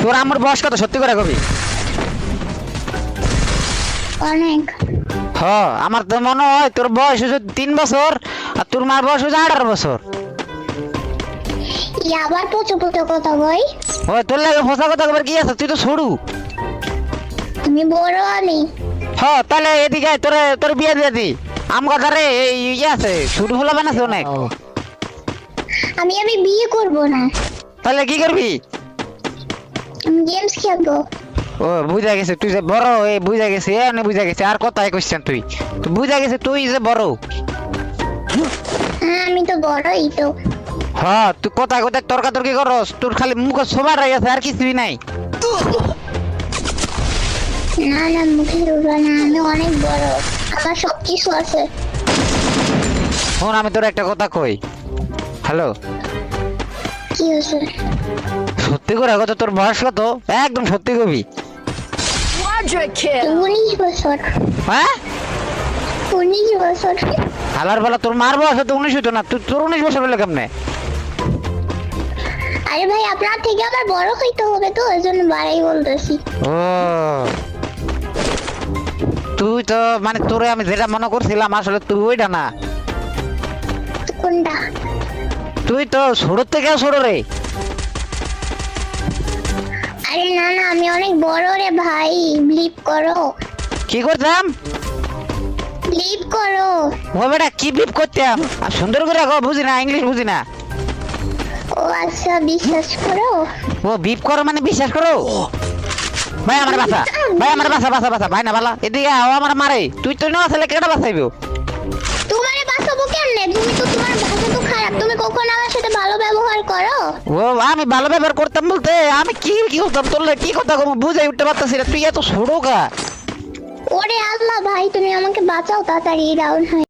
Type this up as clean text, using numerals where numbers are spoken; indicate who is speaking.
Speaker 1: তোর আমার বয়স কত সত্যি করে কবি?
Speaker 2: অনেক।
Speaker 1: হ, আমার তো মনে হয় তোর বয়স হচ্ছে 3 বছর আর তোর মার বয়স হচ্ছে 18 বছর।
Speaker 2: আবার পচো পচো কথা কই।
Speaker 1: ওই তোর লাগে ফসা কথা কবার কি আছে? তুই তো সরু।
Speaker 2: তুমি বড় আমি।
Speaker 1: হ, তাহলে এদিকে আয়, তোর বিয়ে দিয়ে দি। আম কথারে এই ইয়ে আছে, শুরু হলো বানাছে অনেক।
Speaker 2: আমি বিয়ে করব না।
Speaker 1: তাহলে কি করবি?
Speaker 2: আমি গেমস খেলবো।
Speaker 1: ও বুঝা গেছে, তুই যে বড় এই বুঝা গেছে, এনে বুঝা গেছে। আর কথাই কোশ্চেন তুই বুঝা গেছে তুই যে বড়।
Speaker 2: হ্যাঁ আমি তো বড়ই তো।
Speaker 1: হ্যাঁ, তুই কথা কথা তর্কাতর্কি করস, তোর খালি মুখ সবার হয়ে গেছে আর কিছুই নাই।
Speaker 2: না না মুখে উঠবো না, আমি অনেক বড়, আমার সব কিছু আছে।
Speaker 1: শোন, আমি তোর একটা কথা কই। হ্যালো,
Speaker 2: কি হয়েছে?
Speaker 1: সত্যি করে কত তোর বয়স কত? একদম সত্যি কবি।
Speaker 2: 19 বছর।
Speaker 1: হ্যাঁ,
Speaker 2: 19 বছর।
Speaker 1: হালার বেলা তোর মার বয়স তো 19 হতো না, তোর 19 বছর হলো কেমনে?
Speaker 2: আরে ভাই আপনার থেকে আমার বড় হইতে হবে তো, ওই জন্য বাড়াই বলতেছি।
Speaker 1: ও, তুই তো মানে তোরে আমি যেটা মনে করছিলাম আসলে তুই ওইটা না।
Speaker 2: কোনটা?
Speaker 1: তুই তো ছোট থেকে ছোট রে।
Speaker 2: আরে না না আমি অনেক বড় রে ভাই, বিলিভ করো।
Speaker 1: কি করতাম?
Speaker 2: বিলিভ করো।
Speaker 1: ও বেটা কি বিপ করতাম? আর সুন্দর করে বুঝি না, ইংলিশ বুঝি না।
Speaker 2: ও আচ্ছা বিশ্বাস করো।
Speaker 1: ও বিপ করো মানে বিশ্বাস করো? ভাই আমার বাসা, ভাই আমার বাসা বাসা বাসা, ভাই না বালা এদিকে আও, আমার মারে। তুই তো না আসলে কেডা বাসাইবো?
Speaker 2: তোমারে বাঁচাবো কেমনে? তুমি তো, তোমার ভাষা তো খারাপ, তুমি কখন আমার সাথে ভালো ব্যবহার করো?
Speaker 1: ও আমি ভালো ব্যবহার করতাম বলতে আমি কি কি করতাম? তোর কি কথা কম বুঝাই উঠতে পারতাছি না, তুই এত ছোট কা?
Speaker 2: ওরে আল্লাহ ভাই তুমি আমাকে বাঁচাও তাড়াতাড়ি, ডাউন হয়ে